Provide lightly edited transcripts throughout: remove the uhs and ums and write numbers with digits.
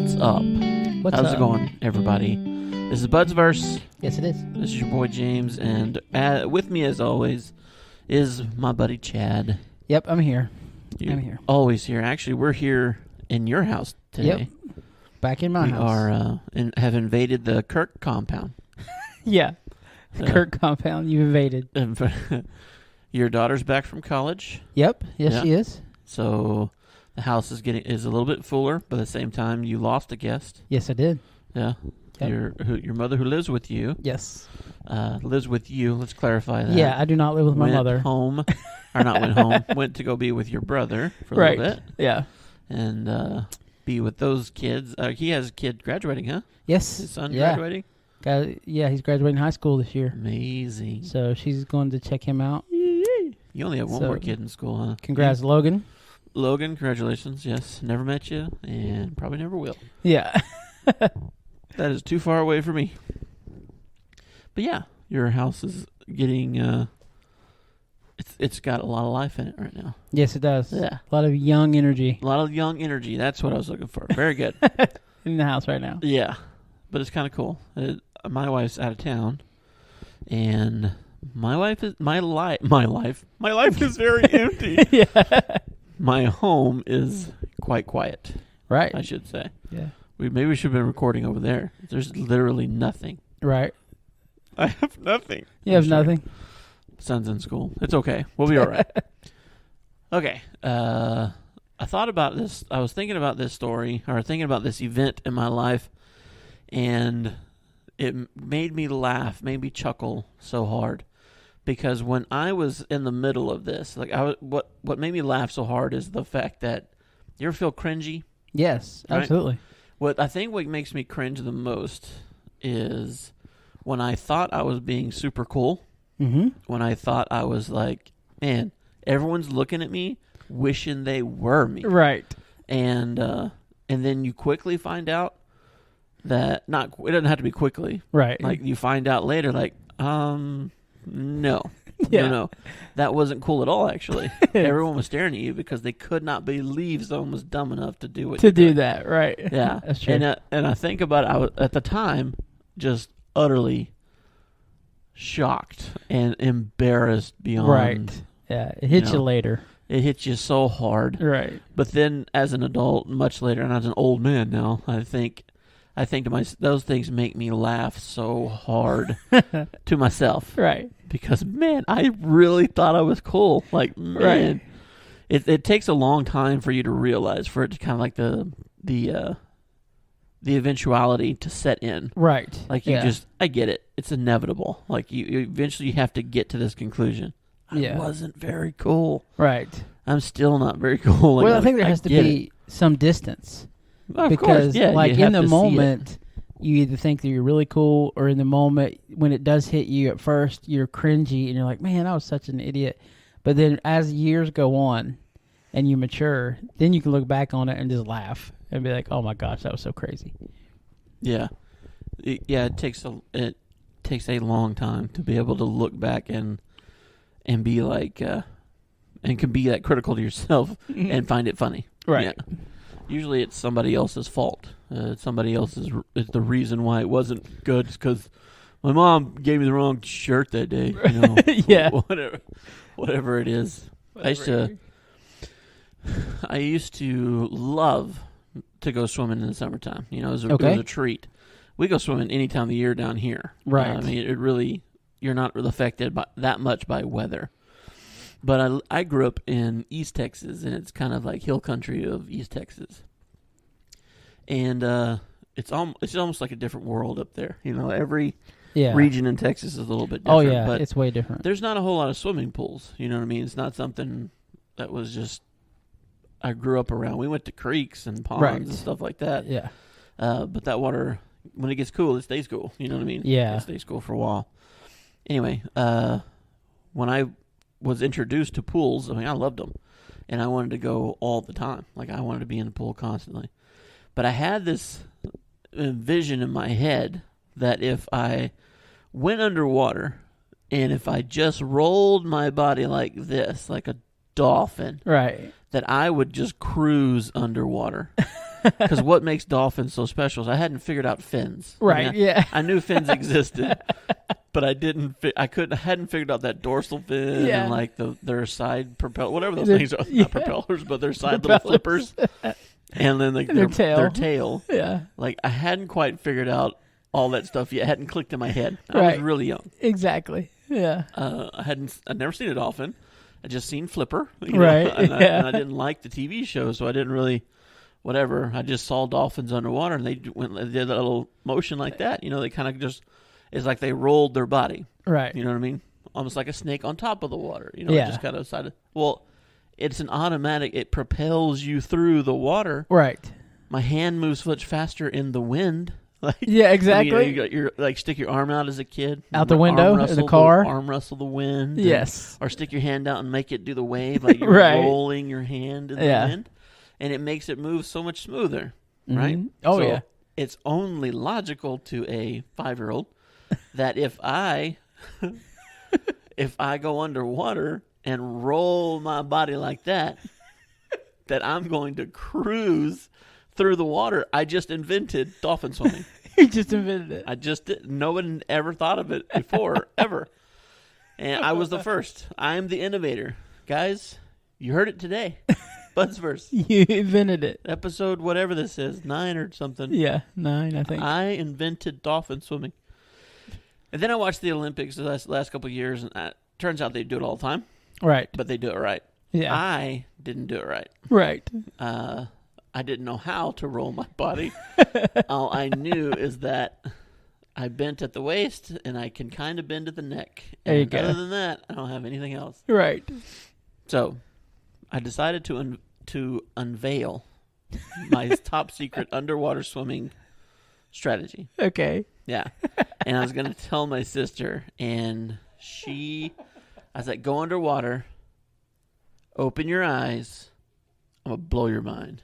What's up? How's it going, everybody? This is Budsverse. Yes, it is. This is your boy James, and with me, as always, is my buddy Chad. Yep, I'm here. I'm here. Always here. Actually, we're here in your house today. Yep. Back in my house. We are have invaded the Kirk compound. Yeah. The Kirk compound you invaded. Your daughter's back from college. Yep. Yes, she is. So the house is a little bit fuller, but at the same time, you lost a guest. Yes, I did. Yeah. Yep. Your mother, who lives with you. Yes. Lives with you. Let's clarify that. Yeah, I do not live with my mother. Went to go be with your brother for a little bit. Yeah. And be with those kids. He has a kid graduating, huh? Yes. His son graduating? Yeah, he's graduating high school this year. Amazing. So she's going to check him out. You only have one more kid in school, huh? Congrats, Logan. Logan, congratulations. Yes, never met you and probably never will. Yeah. That is too far away for me. But yeah, your house is getting, it's got a lot of life in it right now. Yes, it does. Yeah. A lot of young energy. A lot of young energy. That's what I was looking for. Very good. In the house right now. Yeah. But it's kind of cool. My wife's out of town, and my life is very empty. Yeah. My home is quite quiet. Right. I should say. Yeah. Maybe we should have been recording over there. There's literally nothing. Right. I have nothing. You have nothing? Son's in school. It's okay. We'll be all right. Okay. I thought about this. I was thinking about this story, or thinking about this event in my life, and it made me laugh, made me chuckle so hard. Because when I was in the middle of this, what made me laugh so hard is the fact that you ever feel cringy? Yes, right? absolutely. What makes me cringe the most is when I thought I was being super cool. Mm-hmm. When I thought I was like, man, everyone's looking at me, wishing they were me. Right. And then you quickly find out that it doesn't have to be quickly. Right. Like you find out later, like, no. Yeah. No. That wasn't cool at all, actually. Everyone was staring at you because they could not believe someone was dumb enough to do that, right. Yeah. That's true. And I think about it, I was, at the time, just utterly shocked and embarrassed beyond. Right. Yeah, it hits you later. It hits you so hard. Right. But then as an adult, much later, and as an old man now, I think to myself, those things make me laugh so hard to myself. Right. Because, man, I really thought I was cool. Like, man, it takes a long time for you to realize, for it to kind of like the eventuality to set in. Right. Like, I get it. It's inevitable. Like, you eventually have to get to this conclusion. I wasn't very cool. Right. I'm still not very cool. Well, I think there has to be some distance. Because, in the moment, you either think that you're really cool, or in the moment, when it does hit you at first, you're cringy, and you're like, man, I was such an idiot. But then as years go on, and you mature, then you can look back on it and just laugh, and be like, oh my gosh, that was so crazy. Yeah. It takes a long time to be able to look back and be like, and can be that critical to yourself and find it funny. Right. Yeah. Usually it's somebody else's fault. Somebody else is the reason why it wasn't good. It's because my mom gave me the wrong shirt that day. You know, yeah. Whatever it is. I used to love to go swimming in the summertime. You know, it was a treat. We go swimming any time of the year down here. Right. I mean, you're not really affected that much by weather. But I grew up in East Texas, and it's kind of like hill country of East Texas. And it's almost like a different world up there. You know, every region in Texas is a little bit different. Oh, yeah, but it's way different. There's not a whole lot of swimming pools. You know what I mean? It's not something that was just I grew up around. We went to creeks and ponds and stuff like that. Yeah. But that water, when it gets cool, it stays cool. You know what I mean? Yeah. It stays cool for a while. Anyway, when I was introduced to pools, I mean, I loved them, and I wanted to go all the time. Like, I wanted to be in the pool constantly. But I had this vision in my head that if I went underwater and if I just rolled my body like this, like a dolphin, right, that I would just cruise underwater. Because what makes dolphins so special is I hadn't figured out fins. Right. Yeah. I knew fins existed, but I hadn't figured out that dorsal fin and like their side propeller, whatever those things are. Not propellers, but their side little flippers. And then like their tail. Yeah. Like I hadn't quite figured out all that stuff yet. It hadn't clicked in my head. I was really young. Exactly. Yeah. I'd never seen a dolphin. I just seen Flipper. Right. And I didn't like the TV show, so I didn't really, whatever. I just saw dolphins underwater, and they did that little motion like that. They kind of just, it's like they rolled their body. Right. You know what I mean? Almost like a snake on top of the water. It just kind of decided, well, it's an automatic, it propels you through the water. Right. My hand moves much faster in the wind. Yeah, exactly. You like stick your arm out as a kid, out the window in the car, arm wrestle the wind. Yes, or stick your hand out and make it do the wave, like you're rolling your hand in the wind, and it makes it move so much smoother, right? Oh, so it's only logical to a 5-year-old that if I go underwater and roll my body like that, that I'm going to cruise through the water. I just invented dolphin swimming. You just invented it. I just did. No one ever thought of it before, ever. And I was the first. I'm the innovator. Guys, you heard it today. Bud's verse. You invented it. Episode whatever this is, 9 or something. Yeah, 9, I think. I invented dolphin swimming. And then I watched the Olympics the last couple of years, and it turns out they do it all the time. Right. But they do it right. Yeah. I didn't do it right. Right. I didn't know how to roll my body. All I knew is that I bent at the waist, and I can kind of bend at the neck. And there you go. Other than that, I don't have anything else. Right. So I decided to unveil my top secret underwater swimming strategy. Okay. Yeah. And I was going to tell my sister, and I was like, go underwater, open your eyes, I'm going to blow your mind.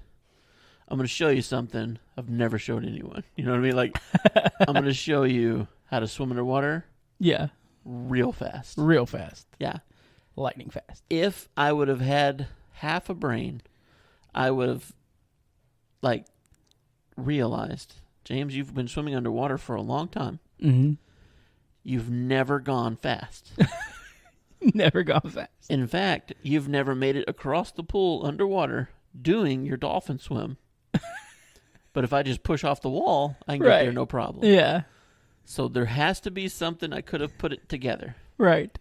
I'm going to show you something I've never showed anyone. You know what I mean? Like, I'm going to show you how to swim underwater. Yeah. Real fast. Real fast. Yeah. Lightning fast. If I would have had half a brain, I would have, realized, James, you've been swimming underwater for a long time. Mm-hmm. You've never gone fast. Never gone fast. In fact, you've never made it across the pool underwater doing your dolphin swim. But if I just push off the wall, I can get there no problem. Yeah. So there has to be something I could have put it together. Right.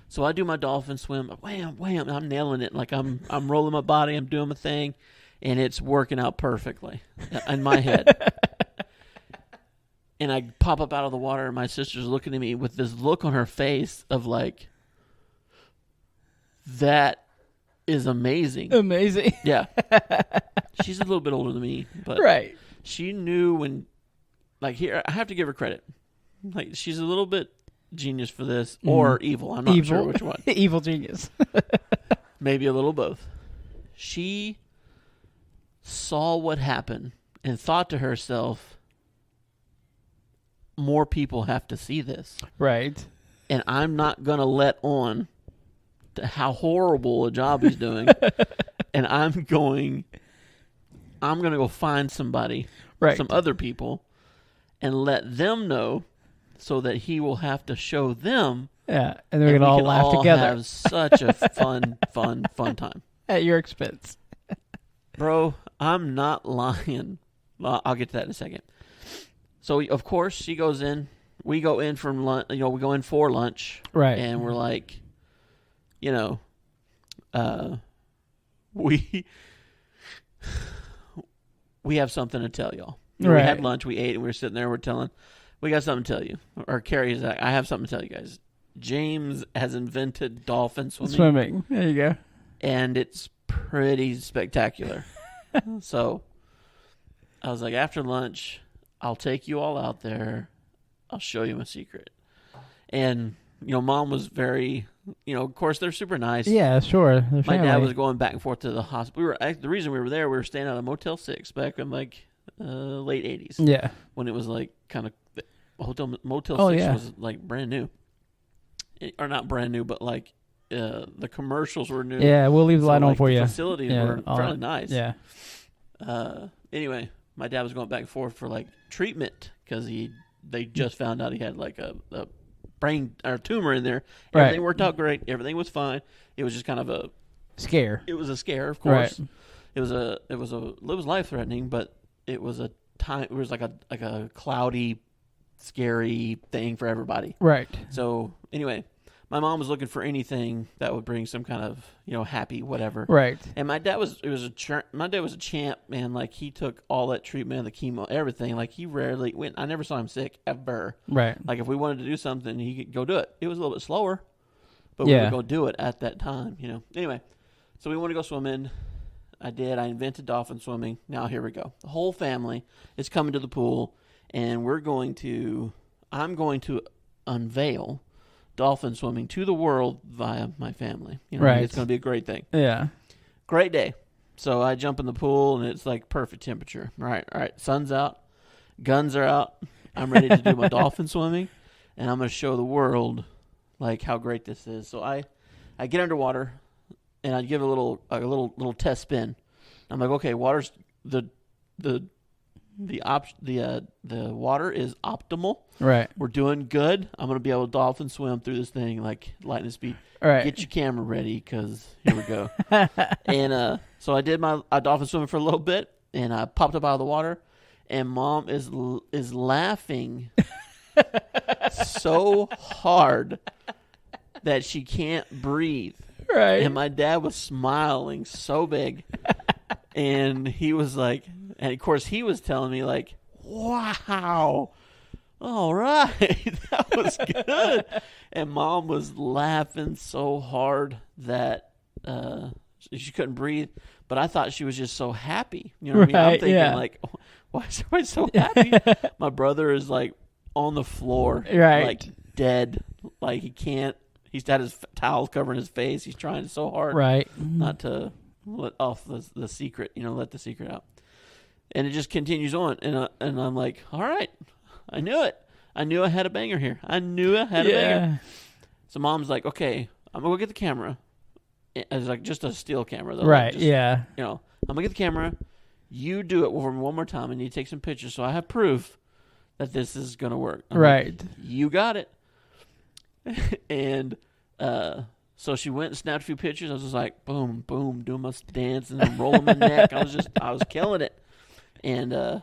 So I do my dolphin swim. Wham, wham. I'm nailing it. Like I'm rolling my body. I'm doing my thing. And it's working out perfectly in my head. And I pop up out of the water, and my sister's looking at me with this look on her face of like, that is amazing. Amazing. Yeah. She's a little bit older than me, but she knew when, here, I have to give her credit. She's a little bit genius for this, or evil. I'm not sure which one. Evil genius. Maybe a little both. She saw what happened and thought to herself, more people have to see this. Right. And I'm not going to let on to how horrible a job he's doing. And I'm going to go find somebody, some other people, and let them know so that he will have to show them. Yeah, and they're going to all laugh together. Have such a fun time. At your expense. Bro, I'm not lying. Well, I'll get to that in a second. So, of course, she goes in. We go in from lunch. We go in for lunch. Right. And we're like, we have something to tell y'all. We had lunch. We ate, and we were sitting there. We're telling, we got something to tell you. Or Carrie's like, I have something to tell you guys. James has invented dolphin swimming. There you go. And it's pretty spectacular. So I was like, after lunch, I'll take you all out there. I'll show you my secret. And, Mom was very, of course, they're super nice. Yeah, sure. My dad was going back and forth to the hospital. The reason we were there, we were staying at a Motel 6 back in late 80s. Yeah. When it was kind of, Motel 6 was brand new. Or not brand new, but the commercials were new. Yeah, we'll leave the light on for you. The facilities were fairly nice. Yeah. Anyway, my dad was going back and forth for like treatment because they just found out he had like a brain or tumor in there. Everything worked out great. Everything was fine. It was just kind of a scare. It was a scare, of course. Right. It was life threatening, but it was a time. It was like a cloudy, scary thing for everybody. Right. So anyway, my mom was looking for anything that would bring some kind of happy whatever. Right. And my dad was a champ, man. Like he took all that treatment, the chemo, everything. Like he rarely went. I never saw him sick ever. Right. Like if we wanted to do something, he could go do it. It was a little bit slower, but we would go do it at that time. Anyway, so we want to go swimming. I did. I invented dolphin swimming. Now here we go. The whole family is coming to the pool, and I'm going to unveil dolphin swimming to the world via my family. Right. It's going to be a great thing. Yeah. Great day. So I jump in the pool, and it's like perfect temperature. All right. Sun's out. Guns are out. I'm ready to do my dolphin swimming, and I'm going to show the world like how great this is. So I get underwater. And I'd give a little test spin. I'm like, okay, water's the water is optimal. Right. We're doing good. I'm gonna be able to dolphin swim through this thing like lightning speed. All right. Get your camera ready because here we go. And so I did my dolphin swimming for a little bit, and I popped up out of the water, and Mom is laughing so hard that she can't breathe. Right. And my dad was smiling so big. And he was like, and of course he was telling me like, wow, all right, that was good. And Mom was laughing so hard that she couldn't breathe. But I thought she was just so happy. You know what I mean? I'm thinking like, why is everybody so happy? My brother is like on the floor, like dead. Like he can't. He's got his towels covering his face. He's trying so hard not to let off the secret, let the secret out. And it just continues on. And I'm like, all right, I knew it. I knew I had a banger here. I knew I had a banger. So Mom's like, okay, I'm going to go get the camera. It's like just a still camera, though. Right, I'm going to get the camera. You do it for me one more time. I need to take some pictures so I have proof that this is going to work. I'm like, you got it. And so she went and snapped a few pictures. I was just like, boom, boom, doing my dance and rolling my neck. I was killing it. And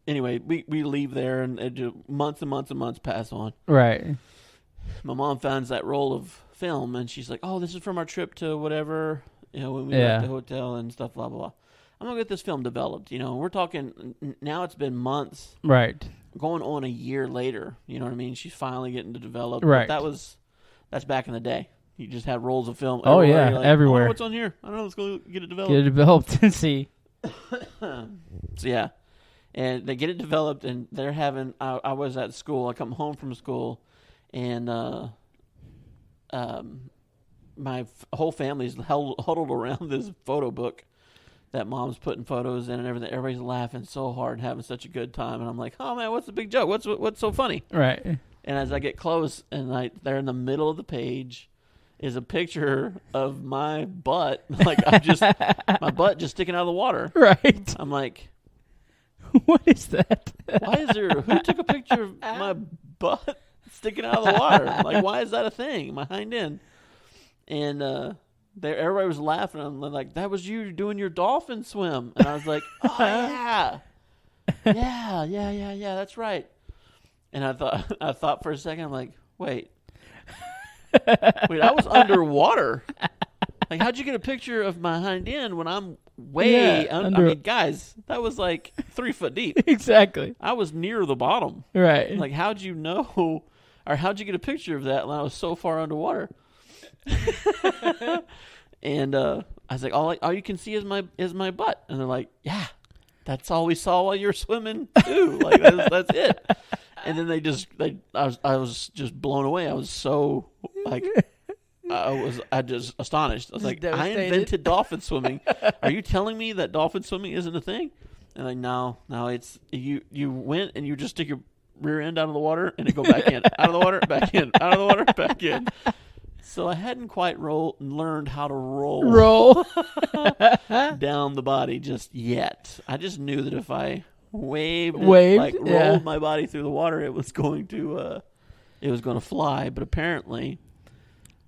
anyway, we leave there, and months and months and months pass on. Right. My mom finds that roll of film, and she's like, oh, this is from our trip to whatever, when we left the hotel and stuff, blah, blah, blah. I'm going to get this film developed. We're talking, now it's been months. Right. Going on a year later, you know what I mean? She's finally getting to develop. Right. But that's back in the day. You just had rolls of film. Oh, everywhere. yeah, everywhere. Oh, what's on here? I don't know. Let's go get it developed. Get it developed and see. So, yeah. And they get it developed, and they're having, I was at school. I come home from school, and my whole family is huddled around this photo book that Mom's putting photos in and everything. Everybody's laughing so hard, having such a good time. And I'm like, oh, man, what's the big joke? What's so funny? Right. And as I get close, and there in the middle of the page is a picture of my butt. Like, my butt just sticking out of the water. Right. I'm like, what is that? Who took a picture of my butt sticking out of the water? Like, why is that a thing? My hind end. And everybody was laughing. I'm like, that was you doing your dolphin swim. And I was like, oh, yeah. Yeah, that's right. And I thought for a second, I'm like, wait, I was underwater. Like, how'd you get a picture of my hind end when I'm way under? I mean, guys, that was like 3 foot deep. Exactly. I was near the bottom. Right. Like, how'd you know, or how'd you get a picture of that when I was so far underwater? And I was like, all you can see is my butt. And they're like, yeah, that's all we saw while you were swimming too. Like, that's it. And then I was just blown away. I was so like, I just astonished. I was like, I invented dolphin swimming. Are you telling me that dolphin swimming isn't a thing? And like, no, it's you went and you just stick your rear end out of the water and it go back in, out of the water, back in, out of the water, back in. So I hadn't quite learned how to roll down the body just yet. I just knew that if I waved rolled my body through the water, it was going to fly. But apparently,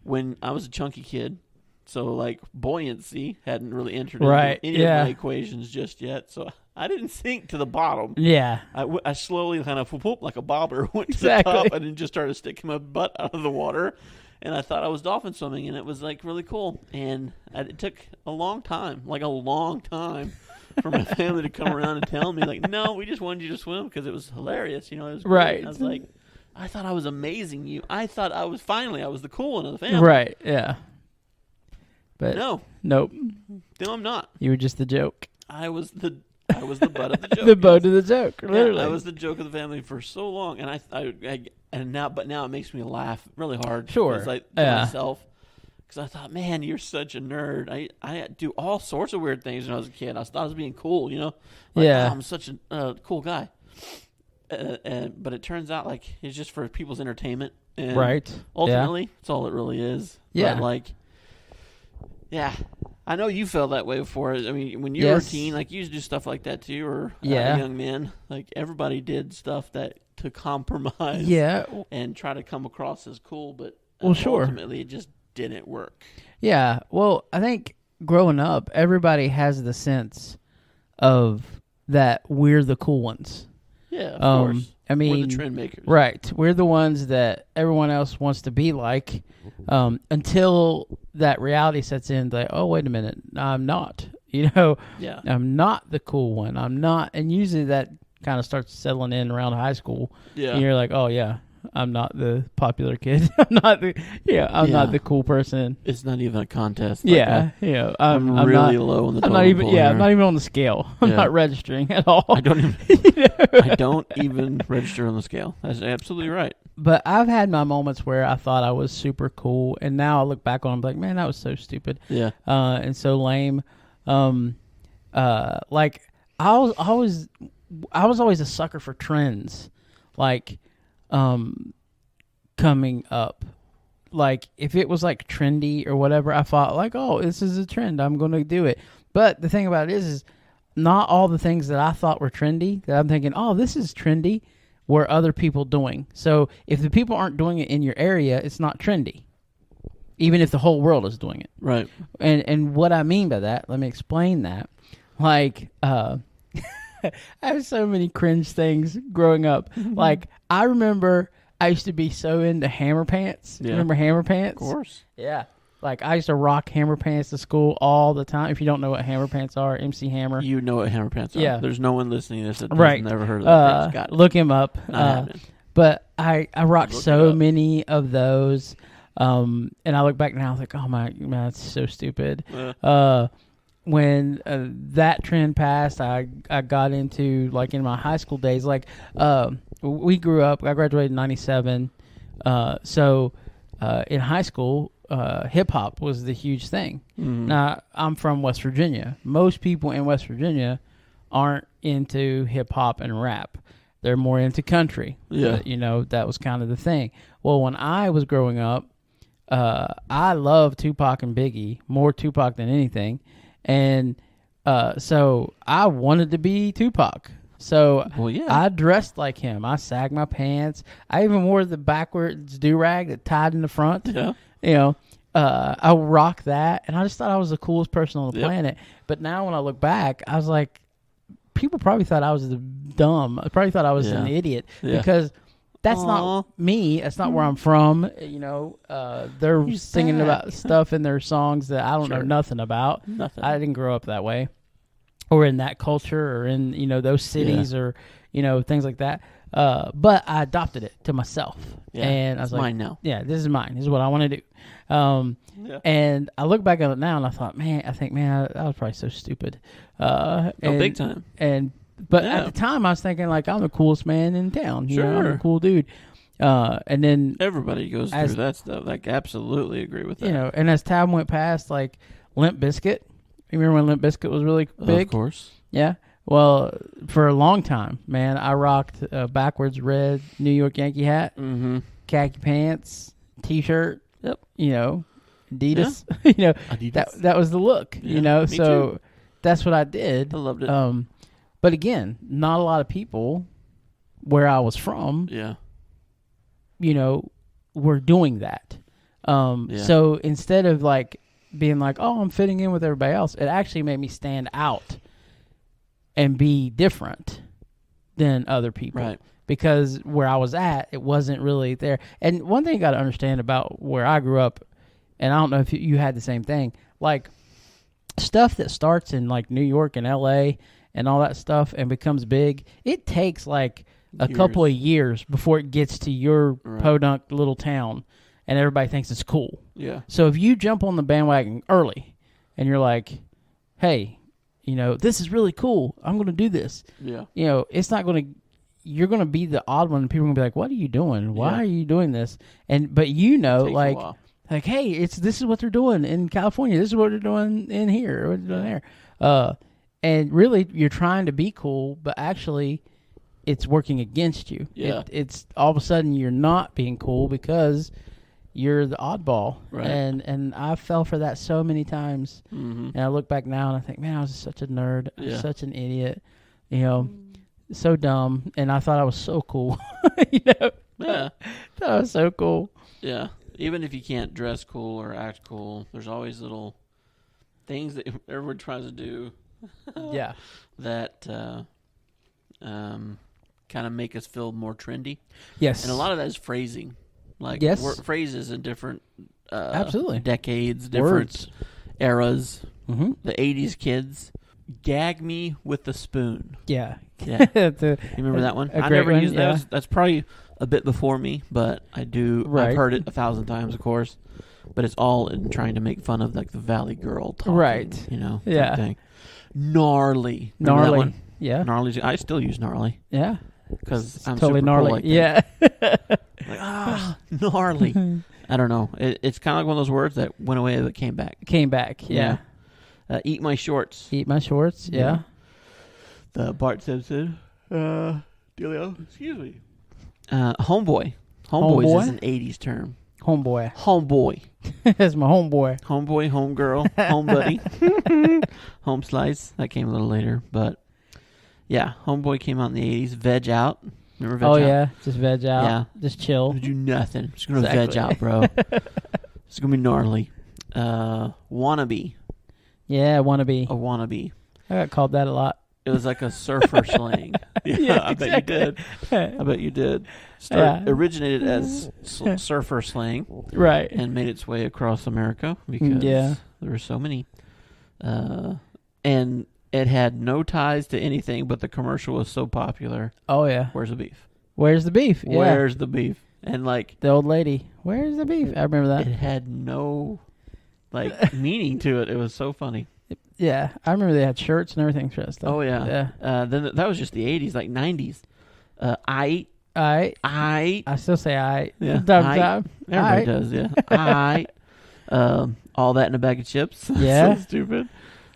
when I was a chunky kid, so like buoyancy hadn't really entered into any of my equations just yet. So I didn't sink to the bottom. Yeah. I slowly kind of whoop, like a bobber went to the top and then just started sticking my butt out of the water. And I thought I was dolphin swimming, and it was like really cool. And it took a long time, for my family to come around and tell me, like, no, we just wanted you to swim because it was hilarious. You know, it was great. Right. And I was like, I thought I was amazing. I thought I was the cool one of the family. Right. Yeah. But nope. No, I'm not. You were just the joke. I was the butt of the joke. The butt of the joke, literally. Yeah, I was the joke of the family for so long, and now it makes me laugh really hard. Sure, myself, because I thought, man, you're such a nerd. I do all sorts of weird things when I was a kid. I thought I was being cool, you know. Like, I'm such a cool guy. But it turns out like it's just for people's entertainment, and ultimately, that's all it really is. Yeah, but, like. Yeah, I know you felt that way before. I mean, when you were a teen, like you used to do stuff like that too, or a young man. Like everybody did stuff to compromise, and try to come across as cool, but ultimately it just didn't work. Yeah, well, I think growing up, everybody has the sense of that we're the cool ones. Yeah, of course. I mean, we're the trend makers. Right. We're the ones that everyone else wants to be like until that reality sets in. Like, oh, wait a minute. I'm not. You know, I'm not the cool one. I'm not. And usually that kind of starts settling in around high school. Yeah. And you're like, oh, yeah, I'm not the popular kid. I'm not the cool person. It's not even a contest. I'm really not, low on the I'm not even. Yeah, I'm not even on the scale. I'm not registering at all. I don't even. I don't even register on the scale. That's absolutely right. But I've had my moments where I thought I was super cool, and now I look back on it and be like, man, that was so stupid. Yeah. And so lame. Like I was always a sucker for trends. Like, coming up, like if it was like trendy or whatever, I thought like, oh, this is a trend, I'm going to do it. But the thing about it is not all the things that I thought were trendy that I'm thinking, oh, this is trendy, were other people doing. So if the people aren't doing it in your area, it's not trendy, even if the whole world is doing it. Right. And what I mean by that, let me explain that. Like, I have so many cringe things growing up. Like, I remember I used to be so into hammer pants. Yeah. Remember hammer pants? Of course. Yeah. Like, I used to rock hammer pants to school all the time. If you don't know what hammer pants are, MC Hammer. You know what hammer pants are. Yeah. There's no one listening to this that has never heard of that. Got it. Look him up. But I rocked so many of those. And I look back now, I was like, oh my, man, that's so stupid. When that trend passed, I got into, like, in my high school days, like, we grew up, I graduated in 97. So in high school, hip-hop was the huge thing. Now, I'm from West Virginia. Most people in West Virginia aren't into hip-hop and rap. They're more into country. Yeah. You know, that was kind of the thing. Well, when I was growing up, I loved Tupac and Biggie, more Tupac than anything. And so I wanted to be Tupac. So I dressed like him. I sagged my pants. I even wore the backwards do-rag that tied in the front. Yeah. You know, I rocked that. And I just thought I was the coolest person on the planet. But now when I look back, I was like, people probably thought I was dumb. I probably thought I was an idiot. Yeah. Because that's not me. That's not where I'm from. You know, they're singing about stuff in their songs that I don't know nothing about. Nothing. I didn't grow up that way, or in that culture, or in, you know, those cities, or, you know, things like that. But I adopted it to myself, and I was like, "Mine now. Yeah, this is mine. This is what I want to do." And I look back at it now, and I thought, man, that was probably so stupid. Big time. But at the time, I was thinking, like, I'm the coolest man in town. You know, I'm a cool dude. And then everybody goes through that stuff. Like, absolutely agree with that. You know, and as time went past, like Limp Bizkit. You remember when Limp Bizkit was really big? Of course. Yeah. Well, for a long time, man, I rocked backwards red New York Yankee hat, khaki pants, T-shirt, Yep. You know, Adidas. You know, Adidas. that was the look. Yeah, you know, me so too. that's what I did. I loved it. But again, not a lot of people where I was from. Yeah. You know, were doing that. So instead of like being like, oh, I'm fitting in with everybody else, it actually made me stand out and be different than other people. Right. Because where I was at, it wasn't really there. And one thing you got to understand about where I grew up, and I don't know if you had the same thing, like stuff that starts in like New York and LA and all that stuff and becomes big, it takes like a couple of years before it gets to your podunk little town and everybody thinks it's cool. Yeah. So if you jump on the bandwagon early and you're like, hey, you know, this is really cool, I'm going to do this. Yeah. You know, it's not going to, you're going to be the odd one and people are going to be like, what are you doing? Why are you doing this? But you know, like, hey, this is what they're doing in California. This is what they're doing in here. What they're doing there. And really, you're trying to be cool, but actually, it's working against you. Yeah. It's all of a sudden you're not being cool because you're the oddball. Right. And I fell for that so many times. Mm-hmm. And I look back now and I think, man, I was such a nerd. I was such an idiot. You know, so dumb. And I thought I was so cool. You know? Yeah. That was so cool. Yeah. Even if you can't dress cool or act cool, there's always little things that everyone tries to do. Yeah. That kind of make us feel more trendy. Yes. And a lot of that is phrasing. Like phrases in different absolutely decades, different eras. Mm-hmm. The 80s kids, gag me with the spoon. Yeah. Yeah. You remember that one? I never used that. That's probably a bit before me, but I do. Right. I've heard it 1,000 times, of course. But it's all in trying to make fun of like the Valley Girl talking, right? You know, yeah. Thing. Gnarly. Remember that one? Yeah. Gnarly. I still use gnarly. Yeah. Because I'm totally super gnarly. Cool like yeah. Like, gnarly. I don't know. It's kind of like one of those words that went away but came back. Yeah. Eat my shorts. Eat my shorts. Yeah. The Bart Simpson. Dealio. Excuse me. Homeboy. Homeboys is an 80s term. Homeboy. That's my homeboy. Homeboy, homegirl, home buddy. Home slice. That came a little later. But, yeah, homeboy came out in the 80s. Veg out. Remember veg out? Oh, yeah. Just veg out. Yeah. Just chill. Do nothing. Just going to veg out, bro. It's going to be gnarly. Wannabe. Yeah, wannabe. A wannabe. I got called that a lot. It was like a surfer slang. Yeah, I bet you did. I bet you did. Originated as surfer slang. Right. And made its way across America because there were so many. And it had no ties to anything, but the commercial was so popular. Oh, yeah. Where's the beef? Where's the beef? Yeah. Where's the beef? And like... The old lady. Where's the beef? I remember that. It had no meaning to it. It was so funny. Yeah, I remember they had shirts and everything for that stuff. Oh, yeah. Then that was just the 80s, like 90s. I still say I. Yeah. Everybody does, yeah. All that in a bag of chips. Yeah. So stupid.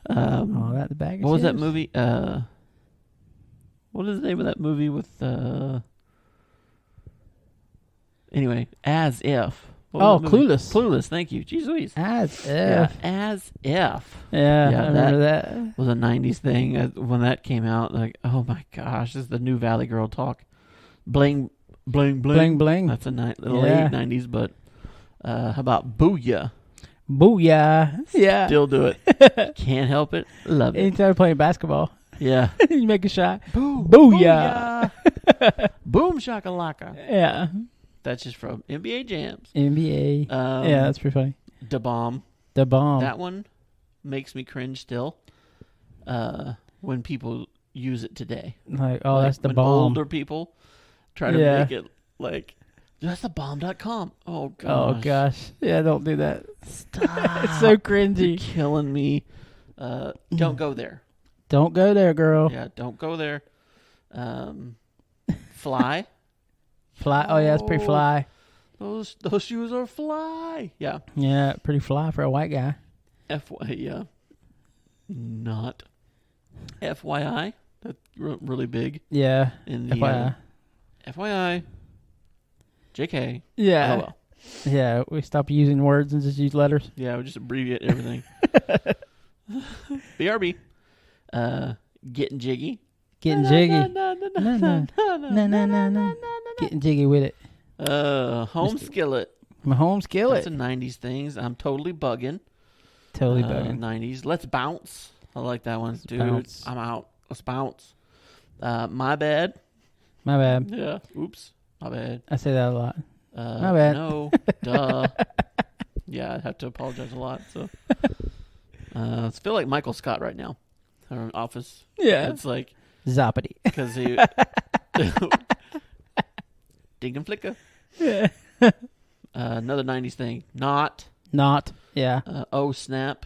All that in a bag of chips. What was that movie? What is the name of that movie with... Anyway, As If. Clueless. Clueless, thank you. Jeez Louise. As If. Yeah, As If. Yeah, I remember that. Was a 90s thing when that came out. Like, oh my gosh, this is the new Valley Girl talk. Bling, bling, bling. Bling, bling. That's a little late 90s, but how about Booyah? Booyah. Yeah. Still do it. Can't help it. Love it. Anytime you're playing basketball. Yeah. You make a shot. Booyah. Boom shakalaka. Yeah. That's just from NBA Jams. NBA. Yeah, that's pretty funny. Da Bomb. That one makes me cringe still when people use it today. Like, that's the bomb. Older people try to make it like, that's the bomb.com. Oh, gosh. Oh, gosh. Yeah, don't do that. Stop. It's so cringy. You're killing me. Don't go there. Don't go there, girl. Yeah, don't go there. Fly. Fly. Oh, yeah, it's pretty fly. Those shoes are fly. Yeah. Yeah, pretty fly for a white guy. Yeah. Not. FYI. That's really big. Yeah. In the FYI. FYI. JK. Yeah. LOL. Yeah, we stop using words and just use letters. Yeah, we just abbreviate everything. BRB. Getting jiggy. Getting jiggy. No. Getting jiggy with it. Home skillet. My home skillet. That's a 90s thing. I'm totally bugging. Totally bugging. 90s. Let's bounce. I like that one. Dude, bounce. I'm out. Let's bounce. My bad. My bad. Yeah. Oops. My bad. I say that a lot. My bad. No. Duh. Yeah, I have to apologize a lot. So, I feel like Michael Scott right now. Our office. Yeah. It's like Zoppity. because he dig and flicker. Yeah. Another 90s thing. Not. Yeah. Oh snap.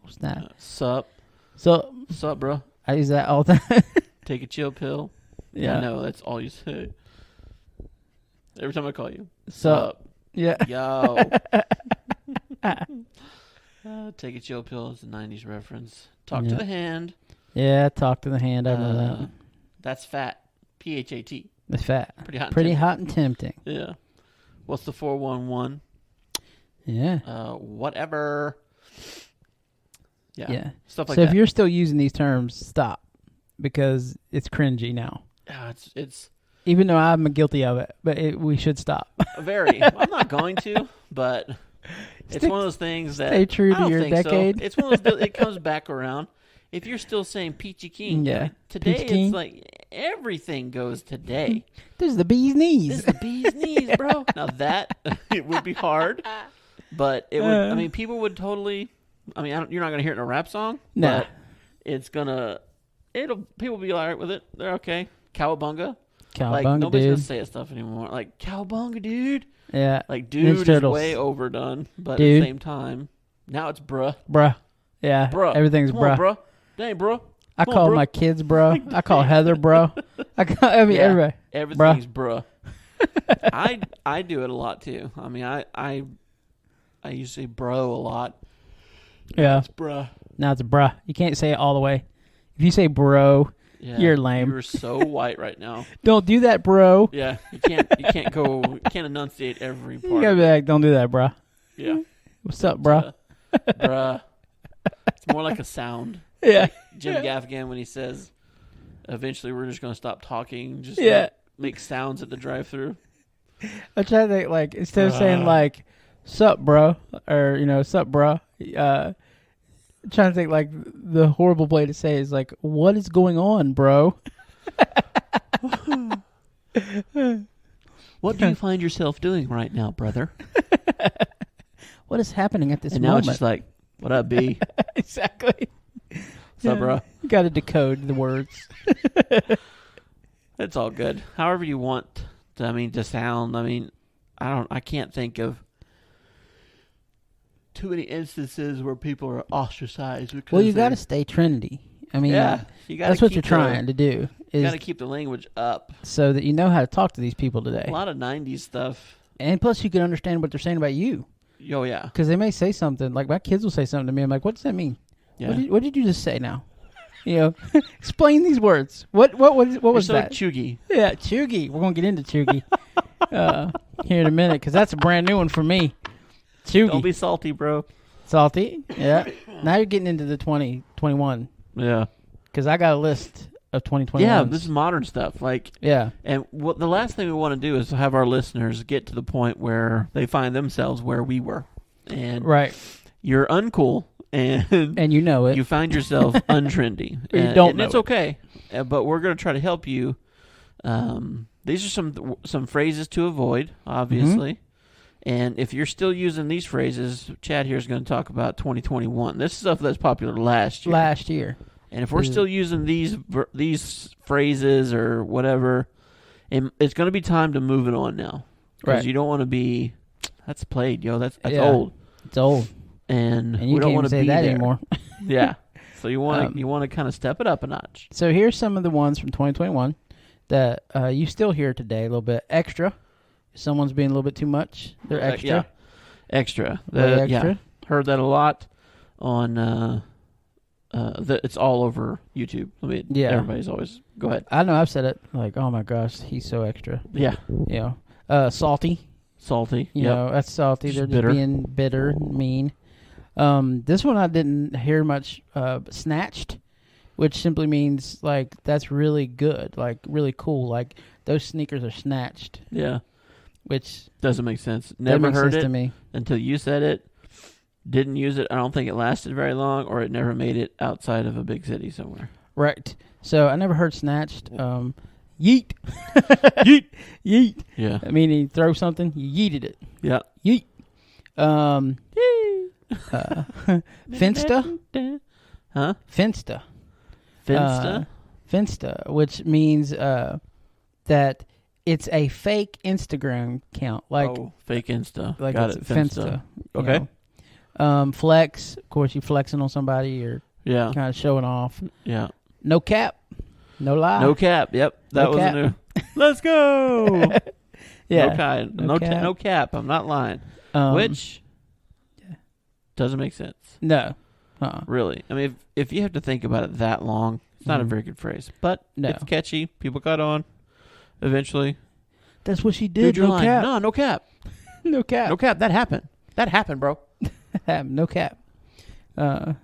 Snap. Sup. Sup, bro. I use that all the time. Take a chill pill. Yeah. I know that's all you say. Every time I call you. Sup. Yeah. Yo. Take a chill pill is a 90s reference. Talk to the hand. Yeah, talk to the hand. I know that. That's fat. PHAT. That's fat. Pretty hot and tempting. Yeah. What's the 411? Yeah. Whatever. Yeah. Stuff like that. So if you're still using these terms, stop. Because it's cringy now. It's even though I'm guilty of it, but we should stop. Very. I'm not going to, but it's one of those things that stay true to your decade. So. It's one of those. It comes back around. If you're still saying Peachy King, today Peachy King. It's like everything goes today. This is the bee's knees. This is the bee's knees, bro. Now that it would be hard, but it would. I mean, people would totally. I mean, you're not gonna hear it in a rap song. No, but it's gonna. People will be all right with it. They're okay. Cowabunga. Like, nobody's gonna say that stuff anymore. Like, cowabunga, dude. Yeah. Like, dude is way overdone. But at the same time, now it's bruh. Bruh. Yeah. Bruh. Everything's Come bruh. On, bruh. Dang, bruh. I call my kids bruh. I call Heather bruh. Everybody. Everything's bruh. I do it a lot too. I mean, I used to say bro a lot. Yeah. It's bruh. Now it's bruh. You can't say it all the way. If you say bro, you're lame. You're so white right now. Don't do that, bro. Yeah, you can't enunciate every part. You gotta be like, don't do that, bro. Yeah. What's up, bro? Bruh. It's more like a sound. Yeah. Like Jim Gaffigan when he says, eventually we're just gonna stop talking, just make sounds at the drive-thru. I'm trying to think, like, instead of saying like, sup, bro, or sup, bro. Trying to think, like, the horrible way to say is like, what is going on, bro? What do you find yourself doing right now, brother? What is happening at this moment? And now it's just like, what up, B? Exactly. What's up, bro? You got to decode the words. It's all good. However you want to sound. I mean, I can't think of too many instances where people are ostracized. Well, you got to stay trendy. I mean, that's what you're trying to do. You got to keep the language up so that you know how to talk to these people today. A lot of 90s stuff. And plus, you can understand what they're saying about you. Oh, yeah. Because they may say something. Like, my kids will say something to me. I'm like, what does that mean? Yeah. What did you just say now? Explain these words. What was that? Chuggy. Yeah, chuggy. We're going to get into chuggy here in a minute because that's a brand new one for me. Chuggy. Don't be salty, bro. Salty? Yeah. Now you're getting into the 2021. Yeah. Because I got a list of 2021. Yeah, this is modern stuff. Like, yeah. And the last thing we want to do is have our listeners get to the point where they find themselves where we were. And you're uncool. And you know it. You find yourself untrendy. You don't know it's okay. But we're going to try to help you. These are some phrases to avoid, obviously. Mm-hmm. And if you're still using these phrases, Chad here is going to talk about 2021. This is stuff that's popular last year. And if we're still using these phrases or whatever, it's going to be time to move it on now. Because you don't want to be, that's played, yo. That's old. It's old. And you we don't want to say be that there anymore. Yeah. So you want to kind of step it up a notch. So here's some of the ones from 2021 that you still hear today a little bit. Extra. If someone's being a little bit too much, they're extra. Yeah. Extra. Extra. Yeah. Heard that a lot on it's all over YouTube. I mean, everybody's always go ahead. I know I've said it like, oh my gosh, he's so extra. Yeah. Salty. Salty. You know, that's salty. They're just being bitter and mean. This one I didn't hear much. Snatched, which simply means like that's really good, like really cool. Like those sneakers are snatched. Yeah. Which doesn't make sense. Never heard it to me until you said it. Didn't use it. I don't think it lasted very long, or it never made it outside of a big city somewhere. Right. So I never heard snatched. Yeet. Yeet. Yeet. Yeah. I mean, you throw something, you yeeted it. Yeah. Yeet. Finsta. Huh? Finsta. Finsta? Finsta, which means that it's a fake Instagram account. Like, fake Insta. Like Got it's it. Finsta. Okay. Flex. Of course, you flexing on somebody or kind of showing off. Yeah. No cap. No lie. No cap. Yep. That was a new. Let's go. Yeah. No cap. I'm not lying. Which doesn't make sense. No. Really. I mean, if you have to think about it that long, it's not a very good phrase. But it's catchy. People got on eventually. That's what she did. Dude, you're lying. No, no cap. No cap. No cap. That happened. That happened, bro. No cap. I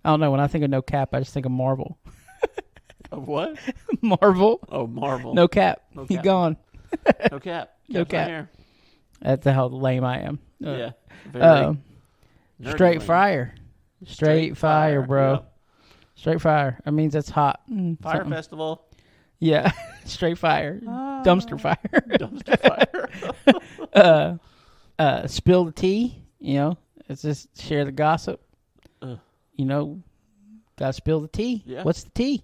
don't know. When I think of no cap, I just think of Marvel. Of what? Marvel. Oh, Marvel. No cap. No cap. He's gone. No cap. No cap. That's how lame I am. Yeah. Straight fire. Straight fire, bro. Yep. Straight fire. That means it's hot. Fire something. festival. Yeah. Straight fire. Dumpster fire. Dumpster fire. Spill the tea. You know, it's just share the gossip. You know, gotta spill the tea. Yeah. What's the tea?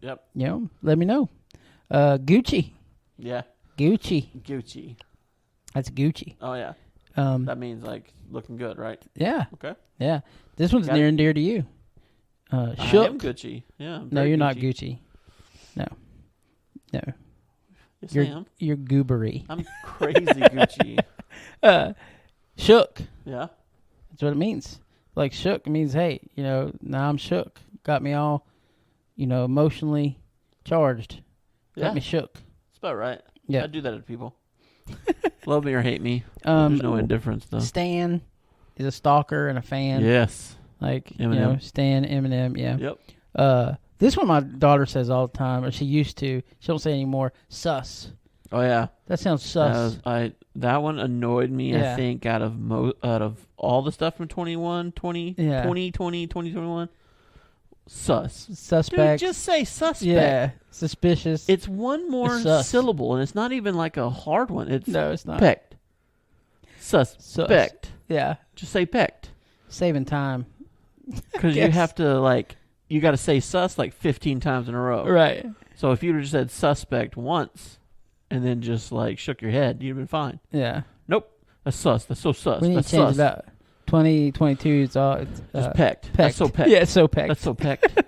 Yep. You know, let me know. Gucci. Yeah. Gucci. That's Gucci. Oh, yeah. That means, like, looking good, right? Yeah. Okay. Yeah. This one's near and dear to you. Shook. I am Gucci. Yeah. No, you're not Gucci. No. Yes, I am. You're goobery. I'm crazy Gucci. Shook. Yeah. That's what it means. Like, shook means, hey, you know, now I'm shook. Got me all, you know, emotionally charged. Got me shook. That's about right. Yeah. I do that to people. Love me or hate me. There's no indifference, though. Stan is a stalker and a fan. Yes. Like, Eminem. you know, Stan, Eminem, yeah. Yep. This one my daughter says all the time, or she used to. She don't say anymore. Sus. Oh, yeah. That sounds sus. That one annoyed me, I think, out of all the stuff from 2021. Sus. Suspect. Dude, just say suspect. Yeah. Suspicious. It's one more syllable, and it's not even like a hard one. It's not. Pecked. Suspect. Yeah. Just say pecked. Saving time. Because you have to, like, you got to say sus like 15 times in a row. Right. So if you would have just said suspect once and then just, like, shook your head, you'd have been fine. Yeah. Nope. That's sus. That's so sus. We need to change it up. 2022, it's just pecked. That's so pecked. Yeah, it's so pecked. That's so pecked.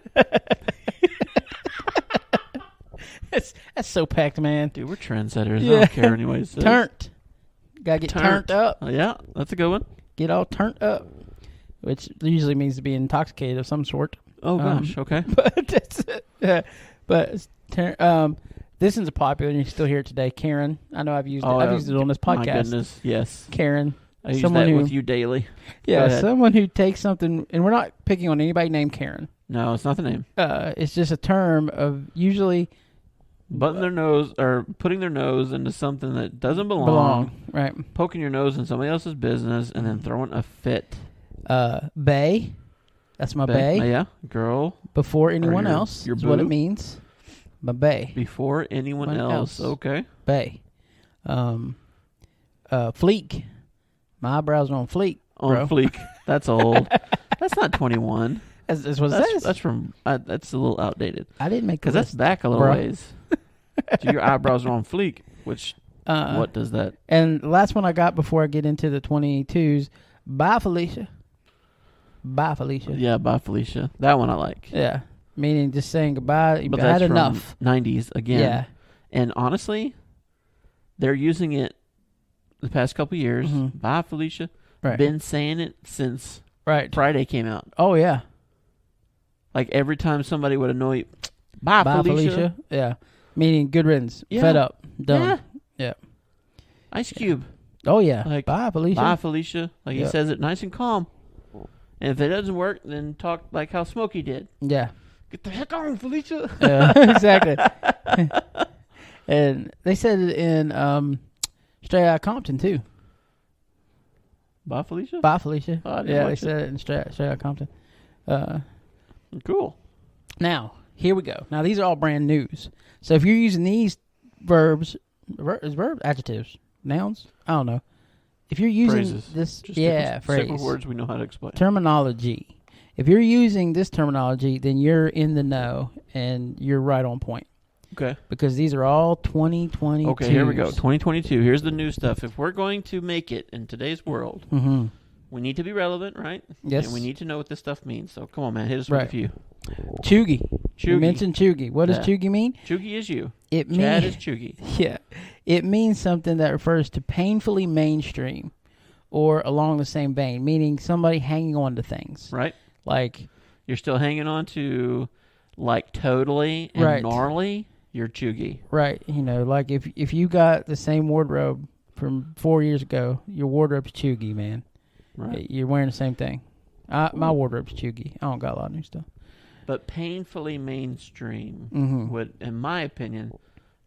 That's so pecked, man. Dude, we're trendsetters. I don't care anyways. Turned. Gotta get turned up. Oh, yeah, that's a good one. Get all turned up, which usually means to be intoxicated of some sort. Oh, gosh. Okay. But that's this one's popular, and you still hear it today. Karen. I know I've used it. I've used it on this podcast. My goodness, yes. Karen. I use that with you daily. Yeah, someone who takes something, and we're not picking on anybody named Karen. No, it's not the name. It's just a term of usually butting their nose or putting their nose into something that doesn't belong. Right. Poking your nose in somebody else's business and then throwing a fit. Bae. That's my bae. Yeah, girl. Before anyone else is what it means. My bae. Before anyone else. Okay. Bae. Fleek. My eyebrows are on fleek. On fleek. That's old. That's not 21. That's what it says. That's from. That's a little outdated. I didn't make because that's back a little ways. So your eyebrows are on fleek. Which what does that? And the last one I got before I get into the 22s. Bye, Felicia. Bye, Felicia. Yeah, bye, Felicia. That one I like. Yeah, meaning just saying goodbye. But I had enough. 90s again. Yeah, and honestly, they're using it the past couple years. Mm-hmm. Bye, Felicia. Right. Been saying it since Friday came out. Oh yeah. Like every time somebody would annoy you, bye, Felicia. Yeah, meaning good riddance. Fed up. Done. Yeah. Ice Cube. Oh, yeah. Like, bye, Felicia. Bye, Felicia. Like, he says it nice and calm. And if it doesn't work, then talk like how Smokey did. Yeah. Get the heck on, Felicia. Exactly. And they said it in Straight Outta Compton, too. Bye, Felicia? Bye, Felicia. Oh, they said it in Straight Outta Compton. Cool. Now, here we go. Now, these are all brand news. So if you're using these verbs, adjectives, nouns? I don't know. If you're using phrases. this, Just phrase. simple words we know how to explain. Terminology. If you're using this terminology, then you're in the know and you're right on point. Okay. Because these are all 2022. Okay, here we go. 2022. Here's the new stuff. If we're going to make it in today's world, we need to be relevant, right? Yes. And we need to know what this stuff means. So come on, man. Hit us with a few. Chuggy. You mentioned chuggy. What does chuggy mean? Chuggy is you. Chad is chuggy. Yeah. It means something that refers to painfully mainstream or along the same vein, meaning somebody hanging on to things. Right. Like, you're still hanging on to, like, totally and gnarly, you're chuggy. Right. You know, like if you got the same wardrobe from 4 years ago, your wardrobe's chuggy, man. Right. You're wearing the same thing. My wardrobe's chuggy. I don't got a lot of new stuff. But painfully mainstream would, in my opinion,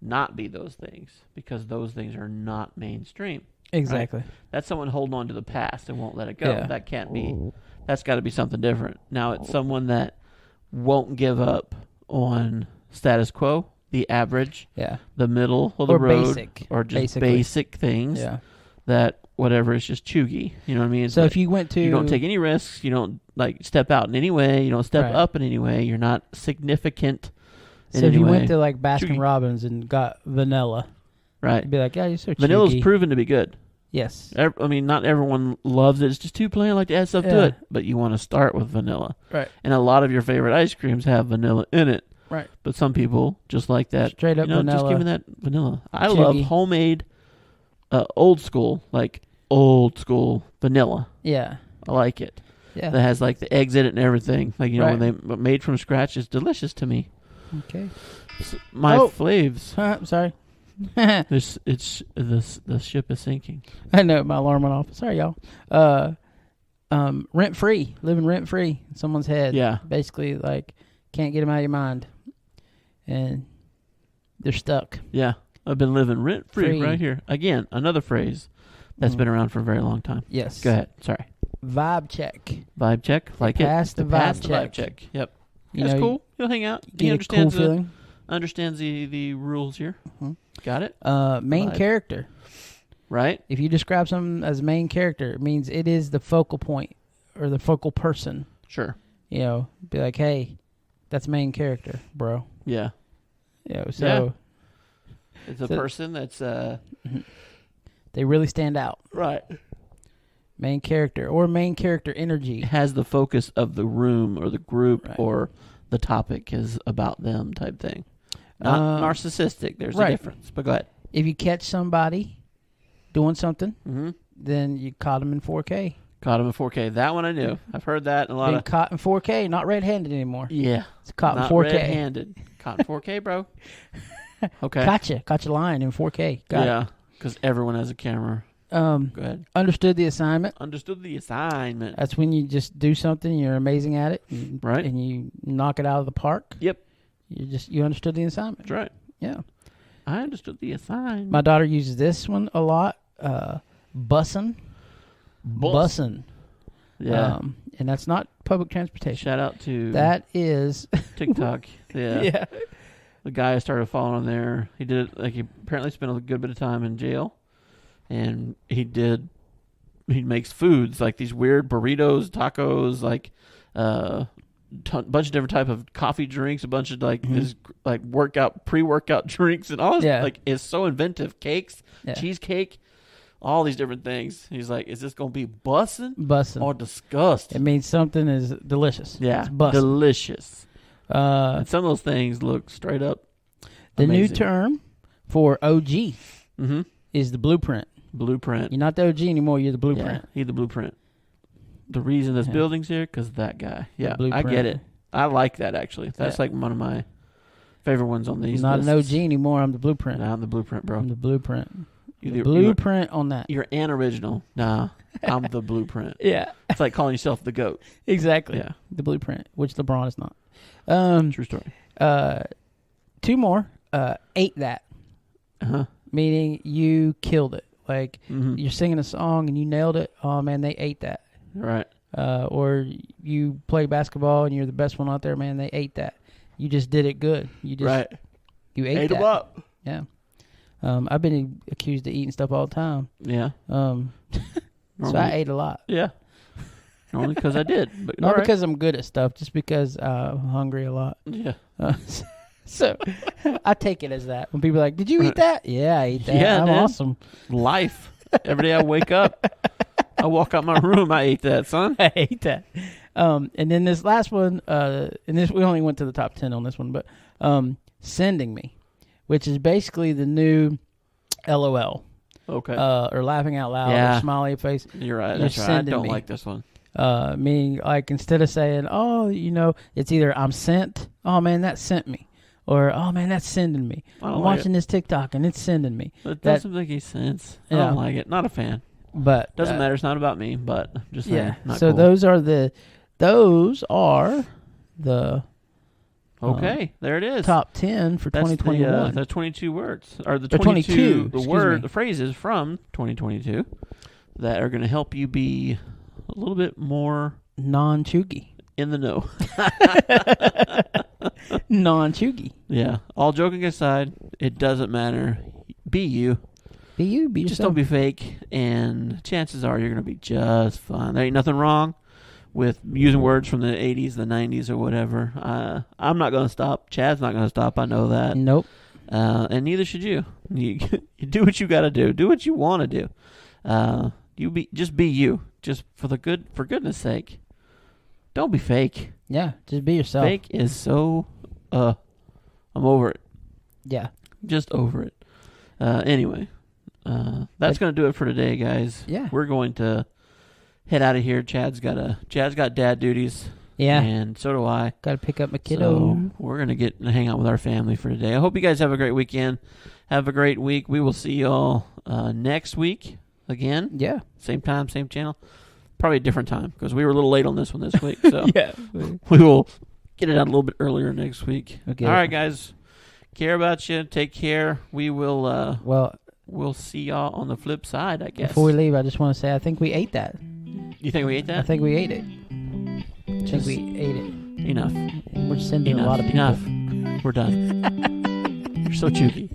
not be those things, because those things are not mainstream. Exactly. Right? That's someone holding on to the past and won't let it go. Yeah. That can't be. That's got to be something different. Now, it's someone that won't give up on status quo, the average, the middle of the road, basic, or just basic things. Yeah. That whatever is just chuggy. You know what I mean? It's so like, if you went to... You don't take any risks. You don't step out in any way. You don't step up in any way. You're not significant in So if any you way. went to like Baskin Robbins and got vanilla, right? You'd be like, yeah, you're so chuggy. Vanilla's proven to be good. Yes. I mean, not everyone loves it. It's just too plain. I like to add stuff to it. But you want to start with vanilla. Right. And a lot of your favorite ice creams have vanilla in it. Right. But some people just like that. Straight up vanilla. Just give me that vanilla. I love homemade, old school vanilla. Yeah. I like it. Yeah. That has like the eggs in it and everything. Like, when they made from scratch, is delicious to me. Okay. My flaves. I'm sorry. The ship is sinking. I know, my alarm went off. Sorry, y'all. Rent free, living rent free in someone's head. Yeah. Basically, like, can't get them out of your mind, and they're stuck. Yeah. I've been living rent free right here. Again, another phrase that's been around for a very long time. Yes. Go ahead. Sorry. Vibe check. Vibe check. Like it. Pass the vibe check. Yep. That's cool. He'll hang out. He understands understands the rules here. Got it. Main character. Right. If you describe something as main character, it means it is the focal point or the focal person. Sure. You know, be like, hey, that's main character, bro. Yeah. You know, so it's a person that's they really stand out. Right. Main character or main character energy. It has the focus of the room or the group or the topic is about them type thing. Not narcissistic. There's a difference. But go ahead. If you catch somebody doing something, then you caught them in 4K. Caught him in 4K. That one I knew. I've heard that in a lot of... caught in 4K, not red-handed anymore. Yeah. It's caught not in 4K. Red-handed. Caught in 4K, bro. Okay. Caught you lying in 4K. Got it. Because everyone has a camera. Go ahead. Understood the assignment. Understood the assignment. That's when you just do something, you're amazing at it, and you knock it out of the park. Yep. You understood the assignment. That's right. Yeah. I understood the assignment. My daughter uses this one a lot. Bussin'. Bussin'. Yeah. And that's not public transportation. Shout out to... That is... TikTok. Yeah. Yeah. The guy I started following on there, he did it, like, he apparently spent a good bit of time in jail. And he makes foods, like these weird burritos, tacos, like bunch of different type of coffee drinks, a bunch of like this like pre-workout drinks, and all this, like, it's so inventive. Cakes, cheesecake, all these different things. He's like, is this gonna be bussin' or disgusting? It means something is delicious. Yeah, it's delicious. And some of those things look straight up the amazing. New term for OG is the blueprint. Blueprint. You're not the OG anymore. You're the blueprint. Yeah, he's the blueprint. The reason this building's here, because that guy. Yeah, I get it. I like that, actually. That's like one of my favorite ones on these I'm not lists. an OG anymore. I'm the blueprint. Nah, I'm the blueprint, bro. I'm the blueprint. blueprint on that. You're an original. Nah, I'm the blueprint. Yeah. It's like calling yourself the GOAT. Exactly. Yeah. The blueprint, which LeBron is not. True story. 2 more. Ate that. Uh-huh. Meaning you killed it. Like, you're singing a song and you nailed it. Oh, man, they ate that. Right. Or you play basketball and you're the best one out there, man, they ate that. You just did it good. You just You ate that. Them up. Yeah. I've been accused of eating stuff all the time. Yeah. So I ate a lot. Yeah. Only because I did. But not because I'm good at stuff, just because I'm hungry a lot. Yeah. So I take it as that. When people are like, did you eat that? Yeah, I ate that. Yeah, I'm awesome. Life. Every day I wake up, I walk out my room, I ate that, son. I ate that. And then this last one, and this we only went to the top 10 on this one, but sending me, which is basically the new LOL. Okay. Or laughing out loud, or smiley face. You're right. That's right. I don't like this one. Meaning, like, instead of saying, oh, it's either I'm sent, oh, man, that sent me. Or, oh, man, that's sending me. I'm watching this TikTok, and it's sending me. It doesn't make any sense. I don't like it. Not a fan. But doesn't matter. It's not about me, but I'm just saying. Yeah. Not so cool. those are the okay, there it is. Top 10 for 2021. The 22 words, or the 22 the phrases from 2022 that are going to help you be a little bit more non-chuggy. In the know. Non-chuggy. Yeah. All joking aside, it doesn't matter. Be you. Be you. Be just yourself. Don't be fake, and chances are you're going to be just fine. There ain't nothing wrong with using words from the 80s, the 90s, or whatever. I'm not going to stop. Chad's not going to stop. I know that. Nope. And neither should you. You do what you got to do. Do what you want to do. Just be you. Just for goodness sake. Don't be fake. Yeah, just be yourself. Fake is so, I'm over it. Yeah. Just over it. Anyway, that's going to do it for today, guys. Yeah. We're going to head out of here. Chad's got dad duties. Yeah. And so do I. Got to pick up my kiddo. So we're going to hang out with our family for today. I hope you guys have a great weekend. Have a great week. We will see y'all next week again. Yeah. Same time, same channel. Probably a different time because we were a little late on this one this week. So yeah. We will get it out a little bit earlier next week. Okay. All right, guys. Care about you. Take care. We will we'll see y'all on the flip side, I guess. Before we leave, I just want to say I think we ate that. You think we ate that? I think we ate it. I think we ate it. Enough. And we're sending a lot of people. Enough. We're done. You're so cheeky.